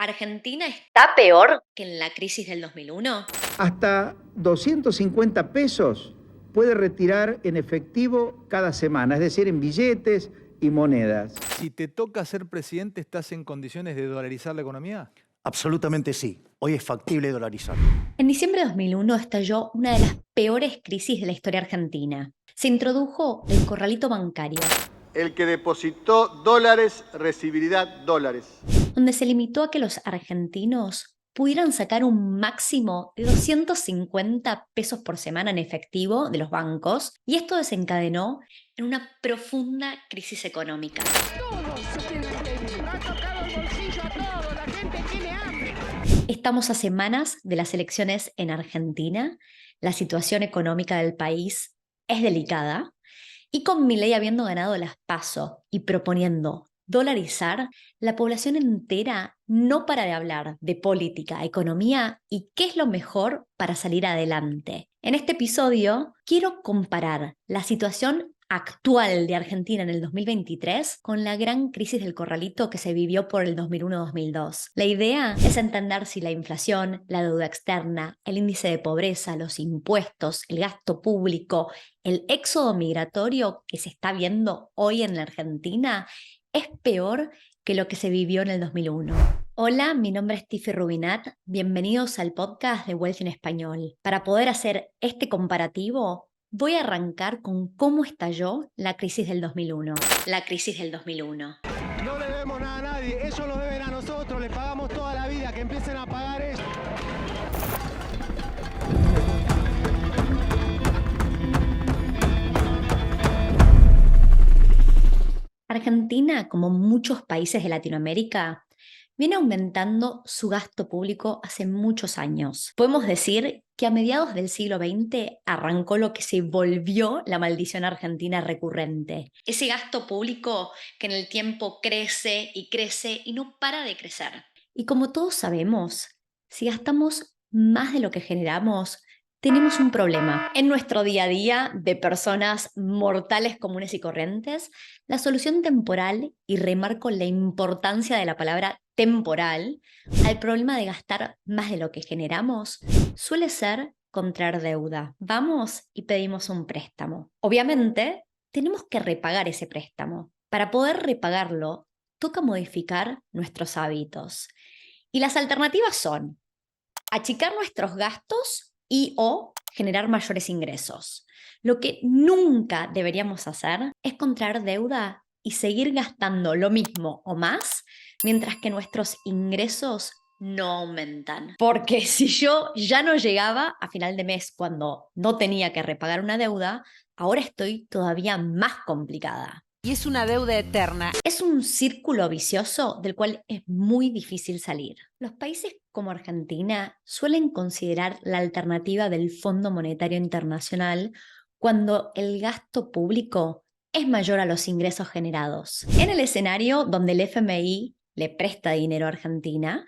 ¿Argentina está peor que en la crisis del 2001? Hasta 250 pesos puede retirar en efectivo cada semana, es decir, en billetes y monedas. Si te toca ser presidente, ¿estás en condiciones de dolarizar la economía? Absolutamente sí. Hoy es factible dolarizar. En diciembre de 2001 estalló una de las peores crisis de la historia argentina. Se introdujo el corralito bancario, El que depositó dólares recibirá dólares. donde se limitó a que los argentinos pudieran sacar un máximo de 250 pesos por semana en efectivo de los bancos, y esto desencadenó en una profunda crisis económica. Todos se tienen que ir. Ha tocado el bolsillo a todos. La gente tiene hambre. Estamos a semanas de las elecciones en Argentina. La situación económica del país es delicada. Y con Milei habiendo ganado las PASO y proponiendo dolarizar, la población entera no para de hablar de política, economía y qué es lo mejor para salir adelante. En este episodio quiero comparar la situación actual de Argentina en el 2023 con la gran crisis del corralito que se vivió por el 2001-2002. La idea es entender si la inflación, la deuda externa, el índice de pobreza, los impuestos, el gasto público, el éxodo migratorio que se está viendo hoy en la Argentina es peor que lo que se vivió en el 2001. Hola, mi nombre es Tiffy Rubinat. Bienvenidos al podcast de Wealth en Español. Para poder hacer este comparativo, voy a arrancar con cómo estalló la crisis del 2001. La crisis del 2001. No le debemos nada a nadie, ellos lo deben a nosotros, les pagamos toda la vida, que empiecen a pagar ellos. Argentina, como muchos países de Latinoamérica, viene aumentando su gasto público hace muchos años. Podemos decir que a mediados del siglo XX arrancó lo que se volvió la maldición argentina recurrente. Ese gasto público que en el tiempo crece y no para de crecer. Y como todos sabemos, si gastamos más de lo que generamos, tenemos un problema. En nuestro día a día de personas mortales comunes y corrientes, la solución temporal, y remarco la importancia de la palabra temporal, al problema de gastar más de lo que generamos, suele ser contraer deuda. Vamos y pedimos un préstamo. Obviamente, tenemos que repagar ese préstamo. Para poder repagarlo, toca modificar nuestros hábitos. Y las alternativas son achicar nuestros gastos y o generar mayores ingresos. Lo que nunca deberíamos hacer es contraer deuda y seguir gastando lo mismo o más mientras que nuestros ingresos no aumentan. Porque si yo ya no llegaba a final de mes cuando no tenía que repagar una deuda, ahora estoy todavía más complicada. Y es una deuda eterna. Es un círculo vicioso del cual es muy difícil salir. Los países como Argentina suelen considerar la alternativa del Fondo Monetario Internacional cuando el gasto público es mayor a los ingresos generados. En el escenario donde el FMI le presta dinero a Argentina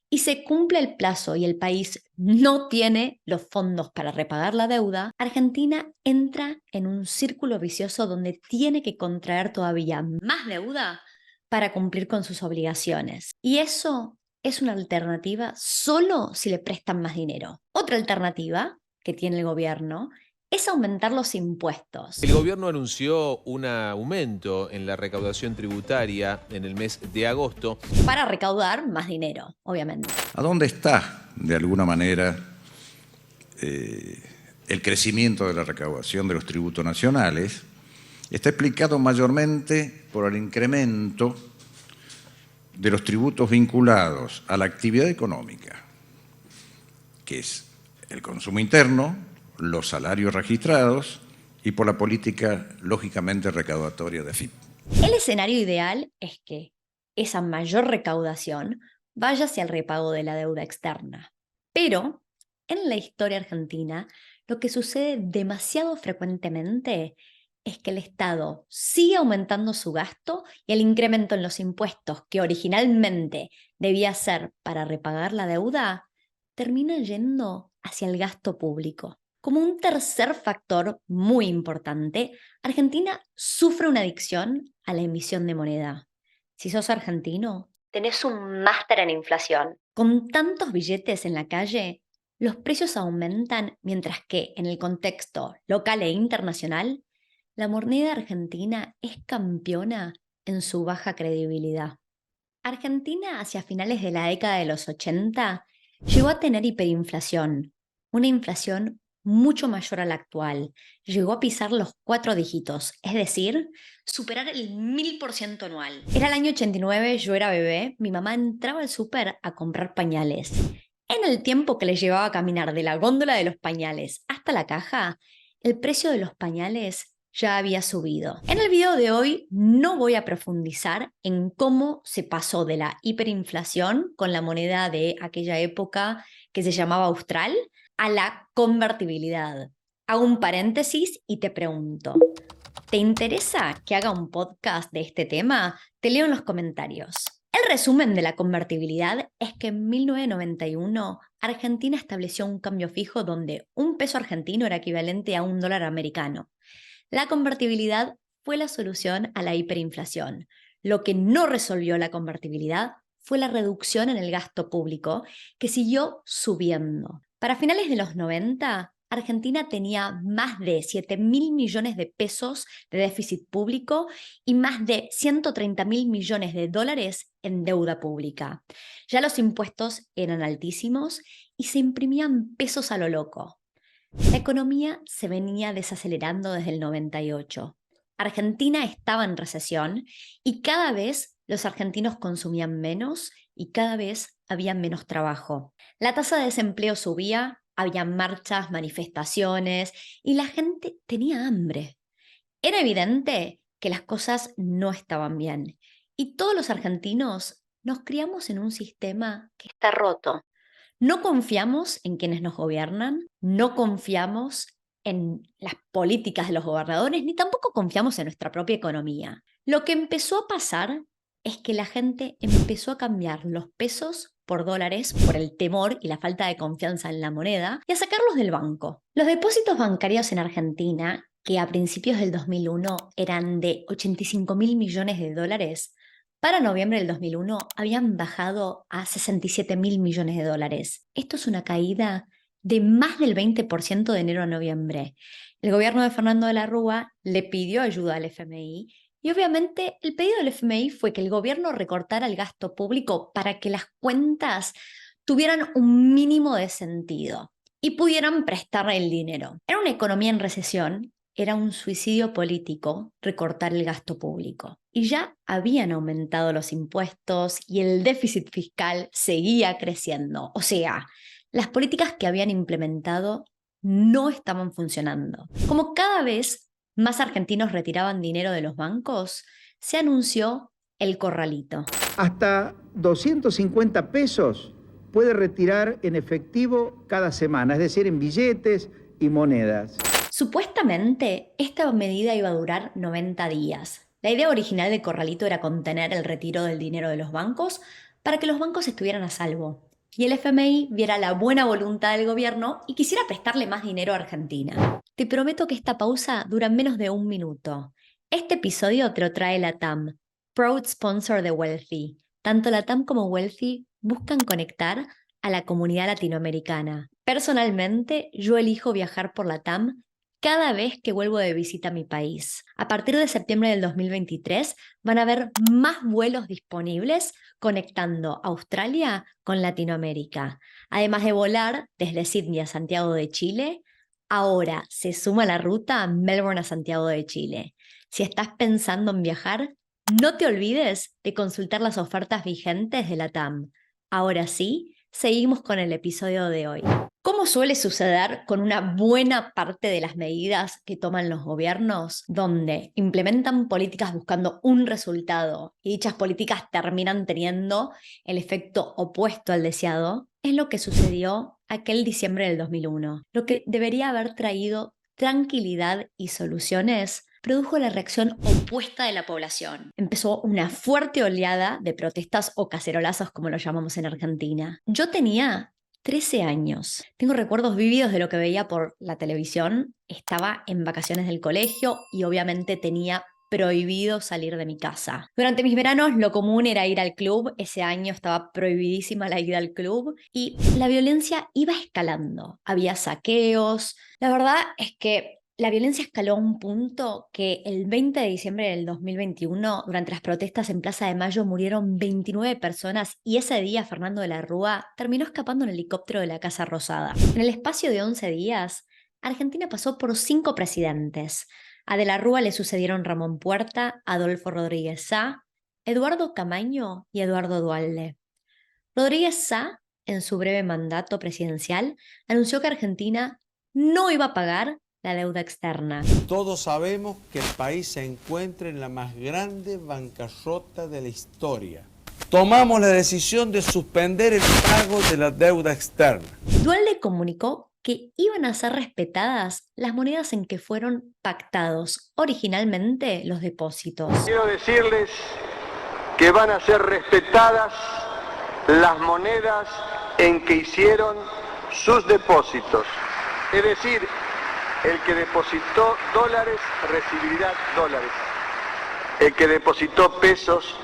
y se cumple el plazo y el país no tiene los fondos para repagar la deuda, Argentina entra en un círculo vicioso donde tiene que contraer todavía más deuda para cumplir con sus obligaciones. Y eso es una alternativa solo si le prestan más dinero. Otra alternativa que tiene el gobierno es aumentar los impuestos. El gobierno anunció un aumento en la recaudación tributaria en el mes de agosto. Para recaudar más dinero, obviamente. ¿A dónde está, de alguna manera, el crecimiento de la recaudación de los tributos nacionales? Está explicado mayormente por el incremento de los tributos vinculados a la actividad económica, que es el consumo interno, los salarios registrados y por la política, lógicamente, recaudatoria de AFIP. El escenario ideal es que esa mayor recaudación vaya hacia el repago de la deuda externa. Pero en la historia argentina, lo que sucede demasiado frecuentemente es que el Estado sigue aumentando su gasto y el incremento en los impuestos que originalmente debía ser para repagar la deuda termina yendo hacia el gasto público. Como un tercer factor muy importante, Argentina sufre una adicción a la emisión de moneda. Si sos argentino, tenés un máster en inflación. Con tantos billetes en la calle, los precios aumentan mientras que en el contexto local e internacional, la moneda argentina es campeona en su baja credibilidad. Argentina, hacia finales de la década de los 80, llegó a tener hiperinflación, una inflación mucho mayor a la actual. Llegó a pisar los 4 dígitos, es decir, superar el 1000% anual. Era el año 89, yo era bebé, mi mamá entraba al súper a comprar pañales. En el tiempo que le llevaba a caminar de la góndola de los pañales hasta la caja, el precio de los pañales ya había subido. En el video de hoy no voy a profundizar en cómo se pasó de la hiperinflación con la moneda de aquella época que se llamaba Austral a la convertibilidad. Hago un paréntesis y te pregunto, ¿te interesa que haga un podcast de este tema? Te leo en los comentarios. El resumen de la convertibilidad es que en 1991 Argentina estableció un cambio fijo donde un peso argentino era equivalente a $1 americano. La convertibilidad fue la solución a la hiperinflación. Lo que no resolvió la convertibilidad fue la reducción en el gasto público, que siguió subiendo. Para finales de los 90, Argentina tenía más de 7.000 millones de pesos de déficit público y más de 130.000 millones de dólares en deuda pública. Ya los impuestos eran altísimos y se imprimían pesos a lo loco. La economía se venía desacelerando desde el 98. Argentina estaba en recesión y cada vez los argentinos consumían menos y cada vez había menos trabajo. La tasa de desempleo subía, había marchas, manifestaciones y la gente tenía hambre. Era evidente que las cosas no estaban bien y todos los argentinos nos criamos en un sistema que está roto. No confiamos en quienes nos gobiernan, no confiamos en las políticas de los gobernadores, ni tampoco confiamos en nuestra propia economía. Lo que empezó a pasar es que la gente empezó a cambiar los pesos por dólares por el temor y la falta de confianza en la moneda y a sacarlos del banco. Los depósitos bancarios en Argentina, que a principios del 2001 eran de 85.000 millones de dólares, para noviembre del 2001 habían bajado a 67.000 millones de dólares. Esto es una caída de más del 20% de enero a noviembre. El gobierno de Fernando de la Rúa le pidió ayuda al FMI y obviamente el pedido del FMI fue que el gobierno recortara el gasto público para que las cuentas tuvieran un mínimo de sentido y pudieran prestar el dinero. En una economía en recesión, era un suicidio político recortar el gasto público. Y ya habían aumentado los impuestos y el déficit fiscal seguía creciendo. O sea, las políticas que habían implementado no estaban funcionando. Como cada vez más argentinos retiraban dinero de los bancos, se anunció el corralito. Hasta 250 pesos puede retirar en efectivo cada semana, es decir, en billetes y monedas. Supuestamente, esta medida iba a durar 90 días. La idea original del corralito era contener el retiro del dinero de los bancos para que los bancos estuvieran a salvo y el FMI viera la buena voluntad del gobierno y quisiera prestarle más dinero a Argentina. Te prometo que esta pausa dura menos de 1 minuto. Este episodio te lo trae LATAM, proud sponsor de Wealthy. Tanto LATAM como Wealthy buscan conectar a la comunidad latinoamericana. Personalmente, yo elijo viajar por LATAM cada vez que vuelvo de visita a mi país. A partir de septiembre del 2023 van a haber más vuelos disponibles conectando Australia con Latinoamérica. Además de volar desde Sydney a Santiago de Chile, ahora se suma la ruta Melbourne a Santiago de Chile. Si estás pensando en viajar, no te olvides de consultar las ofertas vigentes de LATAM. Ahora sí, seguimos con el episodio de hoy. ¿Cómo suele suceder con una buena parte de las medidas que toman los gobiernos, donde implementan políticas buscando un resultado y dichas políticas terminan teniendo el efecto opuesto al deseado? Es lo que sucedió aquel diciembre del 2001. Lo que debería haber traído tranquilidad y soluciones produjo la reacción opuesta de la población. Empezó una fuerte oleada de protestas o cacerolazos, como lo llamamos en Argentina. Yo tenía 13 años. Tengo recuerdos vívidos de lo que veía por la televisión. Estaba en vacaciones del colegio y obviamente tenía prohibido salir de mi casa. Durante mis veranos lo común era ir al club, ese año estaba prohibidísima la ida al club y la violencia iba escalando. Había saqueos. La verdad es que la violencia escaló a un punto que el 20 de diciembre del 2021, durante las protestas en Plaza de Mayo, murieron 29 personas y ese día Fernando de la Rúa terminó escapando en helicóptero de la Casa Rosada. En el espacio de 11 días, Argentina pasó por 5 presidentes. A de la Rúa le sucedieron Ramón Puerta, Adolfo Rodríguez Sá, Eduardo Camaño y Eduardo Duhalde. Rodríguez Sá, en su breve mandato presidencial, anunció que Argentina no iba a pagar la deuda externa. Todos sabemos que el país se encuentra en la más grande bancarrota de la historia. Tomamos la decisión de suspender el pago de la deuda externa. Duhalde comunicó que iban a ser respetadas las monedas en que fueron pactados originalmente los depósitos. Quiero decirles que van a ser respetadas las monedas en que hicieron sus depósitos. Es decir, el que depositó dólares recibirá dólares. El que depositó pesos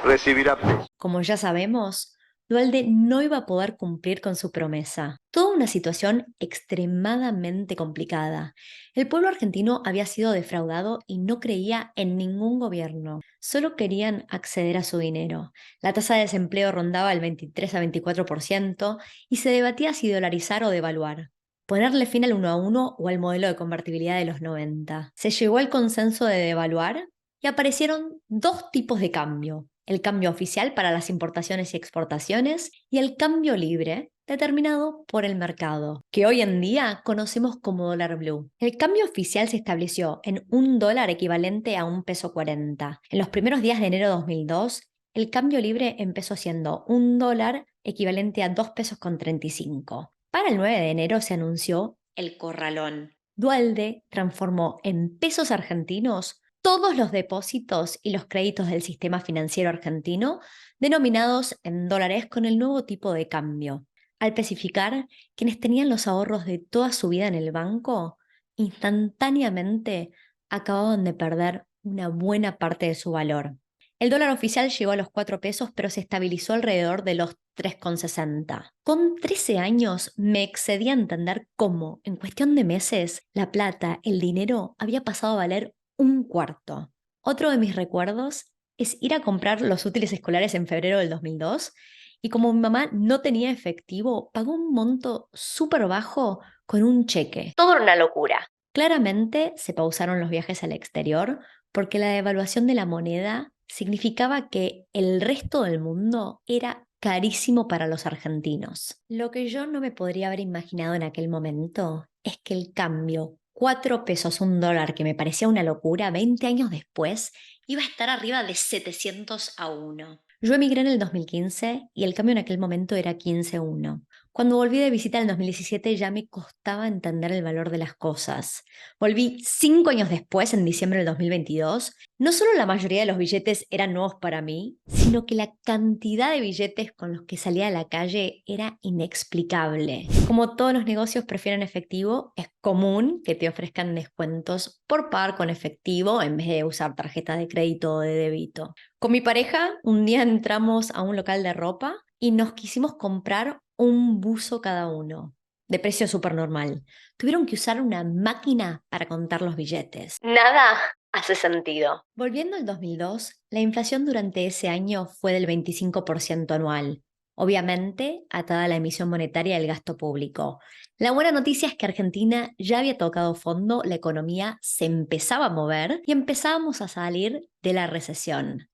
recibirá pesos. Como ya sabemos, Duhalde no iba a poder cumplir con su promesa. Toda una situación extremadamente complicada. El pueblo argentino había sido defraudado y no creía en ningún gobierno. Solo querían acceder a su dinero. La tasa de desempleo rondaba el 23 a 24% y se debatía si dolarizar o devaluar. Ponerle fin al 1 a 1 o al modelo de convertibilidad de los 90. Se llegó al consenso de devaluar y aparecieron 2 tipos de cambio. El cambio oficial para las importaciones y exportaciones y el cambio libre determinado por el mercado, que hoy en día conocemos como dólar blue. El cambio oficial se estableció en $1 equivalente a $1.40. En los primeros días de enero de 2002, el cambio libre empezó siendo $1 equivalente a $2.35. Para el 9 de enero se anunció el corralón. Duhalde transformó en pesos argentinos todos los depósitos y los créditos del sistema financiero argentino denominados en dólares con el nuevo tipo de cambio. Al especificar, quienes tenían los ahorros de toda su vida en el banco, instantáneamente acababan de perder una buena parte de su valor. El dólar oficial llegó a los 4 pesos, pero se estabilizó alrededor de los 3,60. Con 13 años me excedí a entender cómo, en cuestión de meses, la plata, el dinero, había pasado a valer $1/4. Otro de mis recuerdos es ir a comprar los útiles escolares en febrero del 2002 y como mi mamá no tenía efectivo, pagó un monto súper bajo con un cheque. Todo era una locura. Claramente se pausaron los viajes al exterior porque la devaluación de la moneda significaba que el resto del mundo era carísimo para los argentinos. Lo que yo no me podría haber imaginado en aquel momento es que el cambio 4 pesos, $1, que me parecía una locura, 20 años después, iba a estar arriba de 700 a 1. Yo emigré en el 2015 y el cambio en aquel momento era 15-1. Cuando volví de visita en el 2017 ya me costaba entender el valor de las cosas. Volví 5 años después, en diciembre del 2022. No solo la mayoría de los billetes eran nuevos para mí, sino que la cantidad de billetes con los que salía a la calle era inexplicable. Como todos los negocios prefieren efectivo, es común que te ofrezcan descuentos por pagar con efectivo en vez de usar tarjeta de crédito o de débito. Con mi pareja, un día entramos a un local de ropa y nos quisimos comprar un buzo cada uno, de precio súper normal. Tuvieron que usar una máquina para contar los billetes. Nada hace sentido. Volviendo al 2002, la inflación durante ese año fue del 25% anual, obviamente atada a la emisión monetaria del gasto público. La buena noticia es que Argentina ya había tocado fondo, la economía se empezaba a mover y empezábamos a salir de la recesión.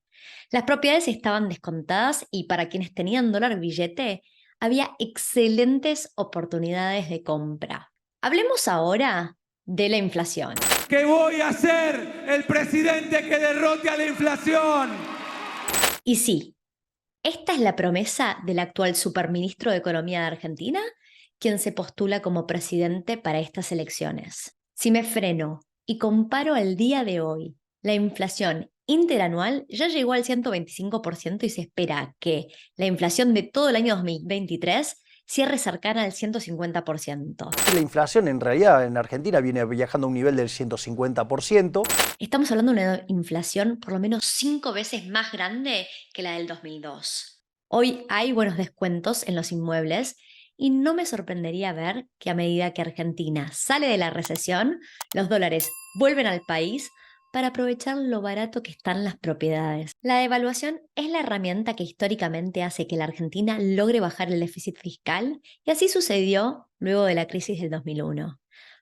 Las propiedades estaban descontadas y para quienes tenían dólar billete, había excelentes oportunidades de compra. Hablemos ahora de la inflación. ¿Qué voy a hacer el presidente que derrote a la inflación? Y sí, esta es la promesa del actual superministro de Economía de Argentina, quien se postula como presidente para estas elecciones. Si me freno y comparo al día de hoy, la inflación interanual ya llegó al 125% y se espera que la inflación de todo el año 2023 cierre cercana al 150%. La inflación en realidad en Argentina viene viajando a un nivel del 150%. Estamos hablando de una inflación por lo menos 5 veces más grande que la del 2002. Hoy hay buenos descuentos en los inmuebles y no me sorprendería ver que a medida que Argentina sale de la recesión, los dólares vuelven al país para aprovechar lo barato que están las propiedades. La devaluación es la herramienta que históricamente hace que la Argentina logre bajar el déficit fiscal y así sucedió luego de la crisis del 2001.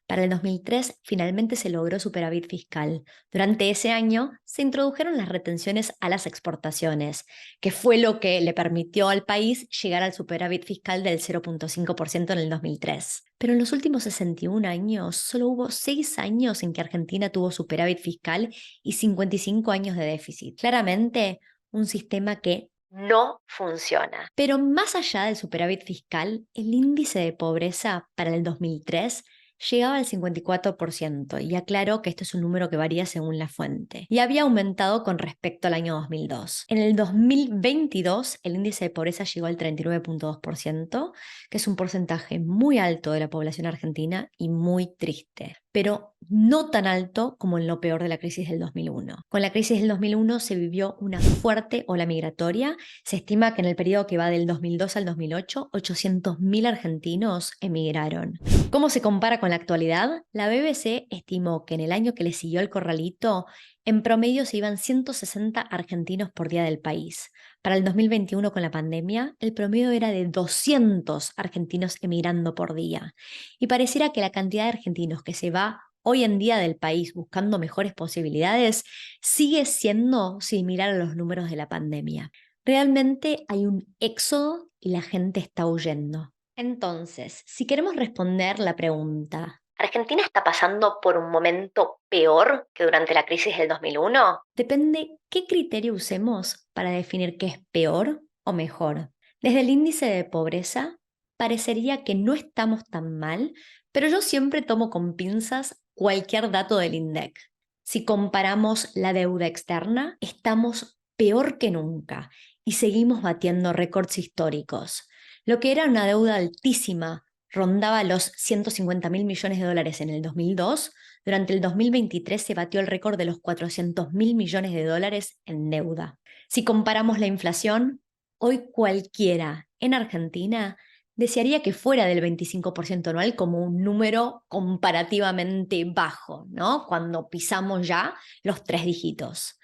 Para el 2003 finalmente se logró superávit fiscal. Durante ese año se introdujeron las retenciones a las exportaciones, que fue lo que le permitió al país llegar al superávit fiscal del 0.5% en el 2003. Pero en los últimos 61 años solo hubo 6 años en que Argentina tuvo superávit fiscal y 55 años de déficit. Claramente, un sistema que no funciona. Pero más allá del superávit fiscal, el índice de pobreza para el 2003 llegaba al 54% y aclaró que esto es un número que varía según la fuente y había aumentado con respecto al año 2002. En el 2022 el índice de pobreza llegó al 39.2%, que es un porcentaje muy alto de la población argentina y muy triste, pero no tan alto como en lo peor de la crisis del 2001. Con la crisis del 2001 se vivió una fuerte ola migratoria. Se estima que en el periodo que va del 2002 al 2008, 800.000 argentinos emigraron. ¿Cómo se compara con la actualidad? La BBC estimó que en el año que le siguió el corralito, en promedio se iban 160 argentinos por día del país. Para el 2021, con la pandemia, el promedio era de 200 argentinos emigrando por día. Y pareciera que la cantidad de argentinos que se va hoy en día del país buscando mejores posibilidades sigue siendo similar a los números de la pandemia. Realmente hay un éxodo y la gente está huyendo. Entonces, si queremos responder la pregunta, ¿Argentina está pasando por un momento peor que durante la crisis del 2001? Depende qué criterio usemos para definir qué es peor o mejor. Desde el índice de pobreza, parecería que no estamos tan mal, pero yo siempre tomo con pinzas cualquier dato del INDEC. Si comparamos la deuda externa, estamos peor que nunca y seguimos batiendo récords históricos. Lo que era una deuda altísima rondaba los 150.000 millones de dólares en el 2002, durante el 2023 se batió el récord de los 400.000 millones de dólares en deuda. Si comparamos la inflación, hoy cualquiera en Argentina desearía que fuera del 25% anual como un número comparativamente bajo, ¿no? Cuando pisamos ya los 3 dígitos.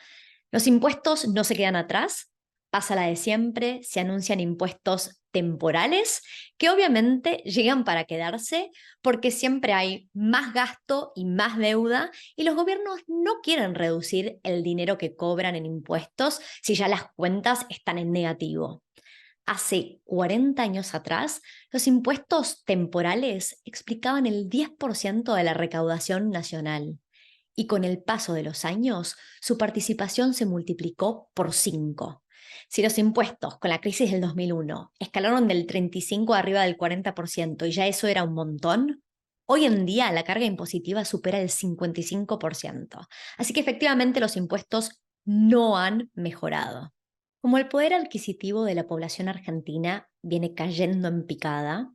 Los impuestos no se quedan atrás. Pasa la de siempre, se anuncian impuestos temporales que obviamente llegan para quedarse porque siempre hay más gasto y más deuda y los gobiernos no quieren reducir el dinero que cobran en impuestos si ya las cuentas están en negativo. Hace 40 años atrás, los impuestos temporales explicaban el 10% de la recaudación nacional y con el paso de los años, su participación se multiplicó por 5. Si los impuestos con la crisis del 2001 escalaron del 35% arriba del 40% y ya eso era un montón, hoy en día la carga impositiva supera el 55%. Así que efectivamente los impuestos no han mejorado. Como el poder adquisitivo de la población argentina viene cayendo en picada,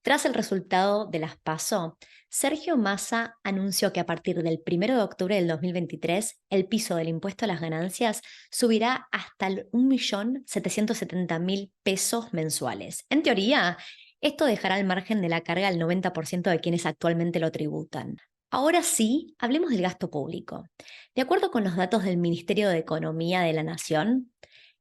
tras el resultado de las PASO, Sergio Massa anunció que a partir del 1 de octubre del 2023, el piso del impuesto a las ganancias subirá hasta 1.770.000 pesos mensuales. En teoría, esto dejará al margen de la carga al 90% de quienes actualmente lo tributan. Ahora sí, hablemos del gasto público. De acuerdo con los datos del Ministerio de Economía de la Nación,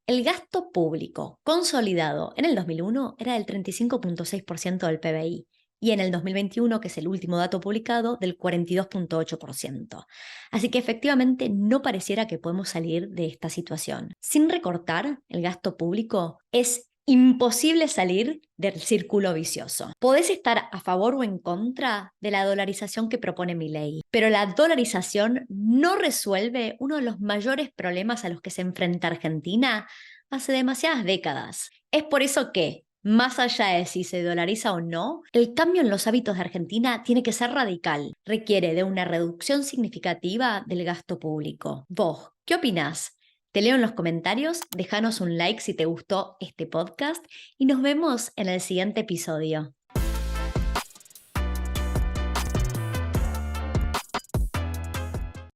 el gasto público consolidado en el 2001 era del 35.6% del PBI y en el 2021, que es el último dato publicado, del 42.8%. Así que efectivamente no pareciera que podemos salir de esta situación. Sin recortar el gasto público, es imposible salir del círculo vicioso. Podés estar a favor o en contra de la dolarización que propone Milei, pero la dolarización no resuelve uno de los mayores problemas a los que se enfrenta Argentina hace demasiadas décadas. Es por eso que, más allá de si se dolariza o no, el cambio en los hábitos de Argentina tiene que ser radical. Requiere de una reducción significativa del gasto público. ¿Vos qué opinás? Te leo en los comentarios, déjanos un like si te gustó este podcast y nos vemos en el siguiente episodio.